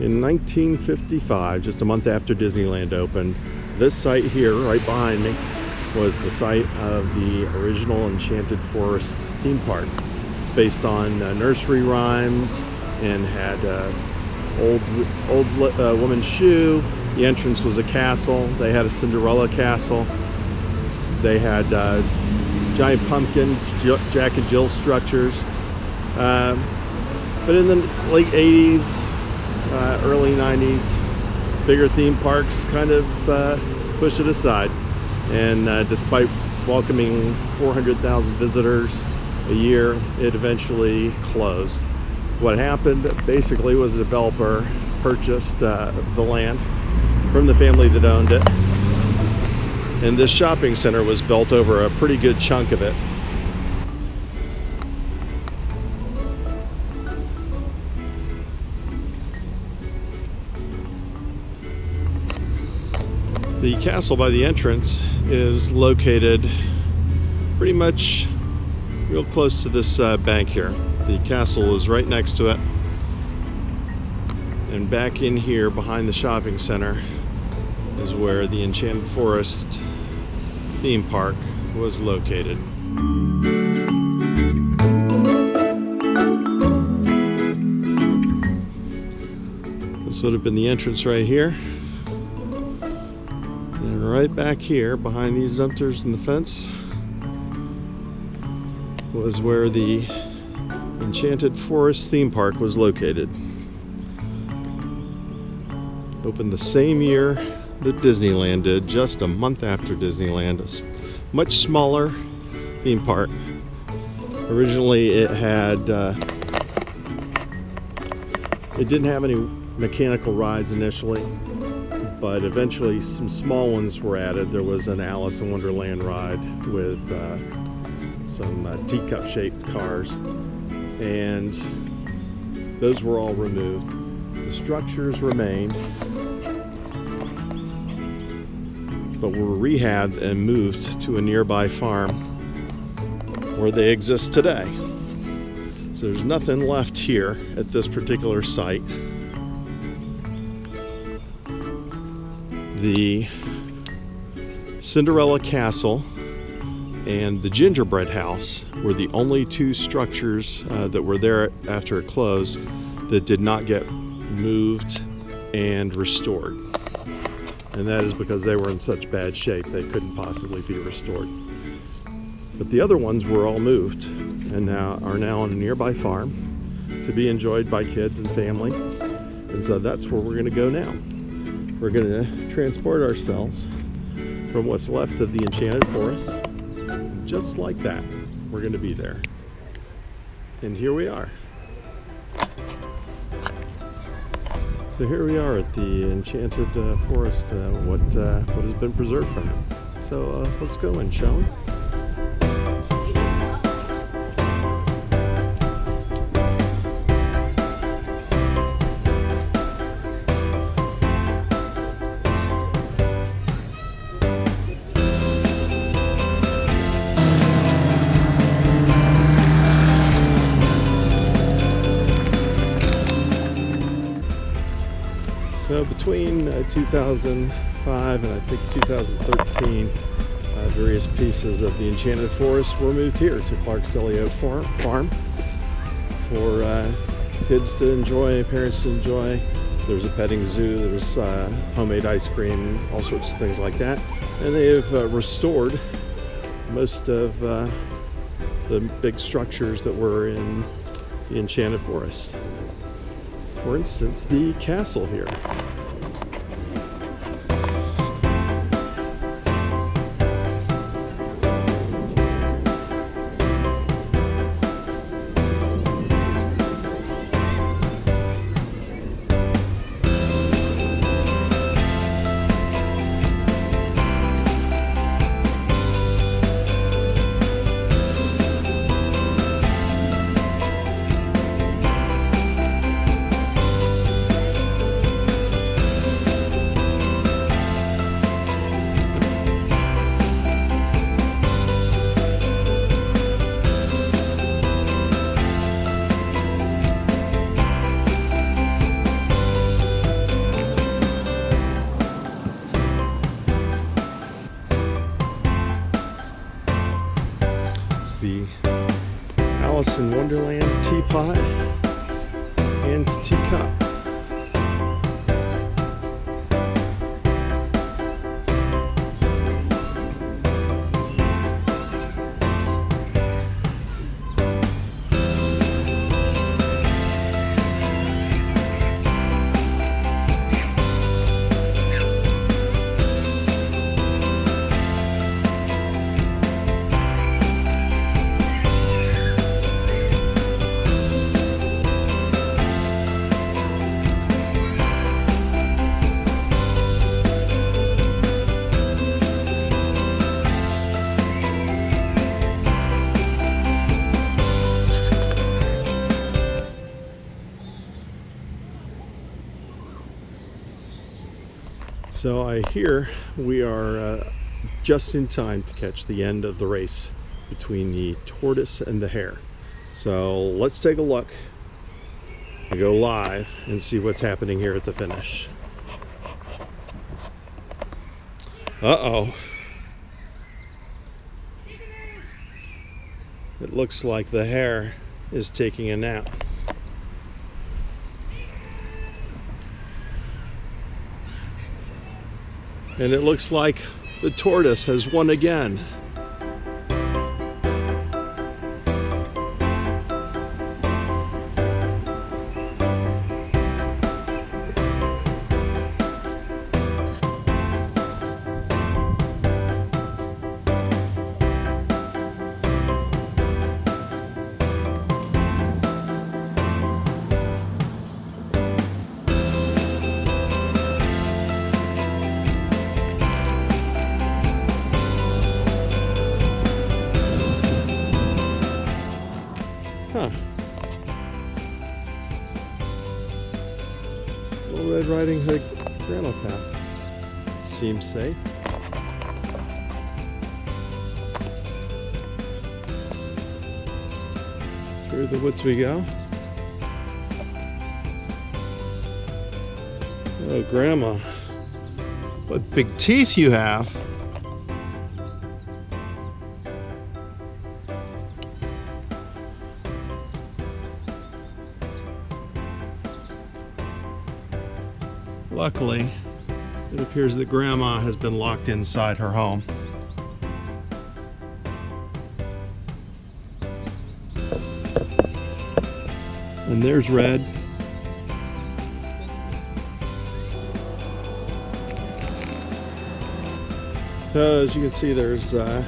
In 1955, just a month after Disneyland opened, this site here, right behind me, was the site of the original Enchanted Forest theme park. It's based on nursery rhymes and had old woman's shoe. The entrance was a castle. They had a Cinderella castle. They had giant pumpkin, Jack and Jill structures. But in the late 80s, early 90s, bigger theme parks kind of pushed it aside. And despite welcoming 400,000 visitors a year, it eventually closed. What happened basically was a developer purchased the land from the family that owned it. And this shopping center was built over a pretty good chunk of it. The castle by the entrance is located pretty much real close to this bank here. The castle is right next to it. And back in here behind the shopping center is where the Enchanted Forest theme park was located. This would have been the entrance right here. And right back here behind these dumpsters and the fence was where the Enchanted Forest theme park was located. Opened the same year that Disneyland did, just a month after Disneyland. A much smaller theme park. Originally it didn't have any mechanical rides initially, but eventually some small ones were added. There was an Alice in Wonderland ride with some teacup shaped cars, and those were all removed. The structures remained, but were rehabbed and moved to a nearby farm where they exist today. So there's nothing left here at this particular site. The Cinderella Castle and the Gingerbread House were the only two structures that were there after it closed that did not get moved and restored. And that is because they were in such bad shape they couldn't possibly be restored. But the other ones were all moved and are now on a nearby farm to be enjoyed by kids and family. And so that's where we're going to go now. We're going to transport ourselves from what's left of the Enchanted Forest. Just like that, we're going to be there. And here we are. So here we are at the Enchanted Forest, what has been preserved from it. So let's go in, shall we? So between 2005 and I think 2013, various pieces of the Enchanted Forest were moved here to Clark Elioak Farm for kids to enjoy, parents to enjoy. There was a petting zoo, there was homemade ice cream, all sorts of things like that. And they have restored most of the big structures that were in the Enchanted Forest. For instance, the castle here. Wonderland teapot and teacup. So I hear we are just in time to catch the end of the race between the tortoise and the hare. So let's take a look and go live and see what's happening here at the finish. Uh-oh. It looks like the hare is taking a nap. And it looks like the tortoise has won again. Huh. Little Red Riding Hood Grandma's house. Seems safe. Through the woods we go. Oh, Grandma. What big teeth you have. Luckily, it appears that Grandma has been locked inside her home. And there's Red. So as you can see, there's a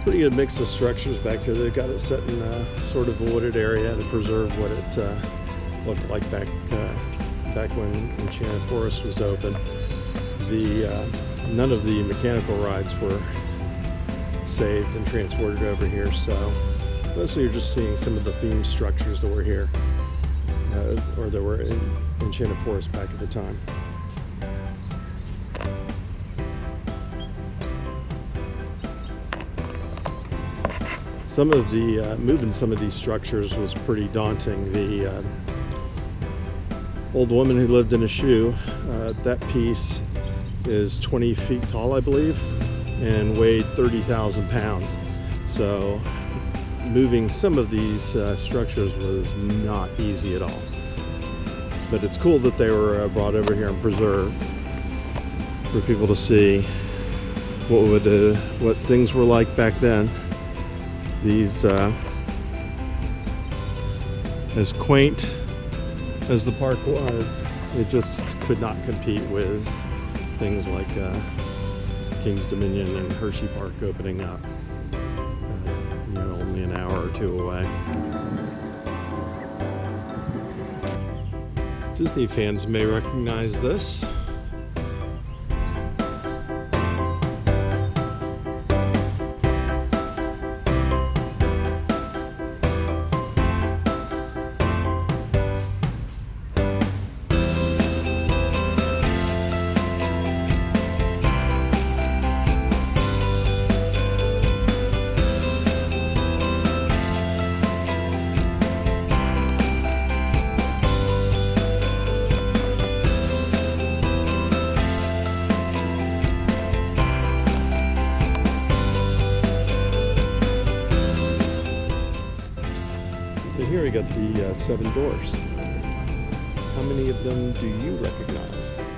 pretty good mix of structures back here. They've got it set in sort of a wooded area to preserve what it looked like back when Enchanted Forest was open. None of the mechanical rides were saved and transported over here, so mostly you're just seeing some of the theme structures that were here, or that were in Enchanted Forest back at the time. Some of the moving some of these structures was pretty daunting. The old woman who lived in a shoe, that piece is 20 feet tall, I believe, and weighed 30,000 pounds. So moving some of these structures was not easy at all. But it's cool that they were brought over here and preserved for people to see what things were like back then. These, as quaint as the park was, it just could not compete with things like King's Dominion and Hershey Park opening up, only an hour or two away. Disney fans may recognize this. got the 7 doors. How many of them do you recognize?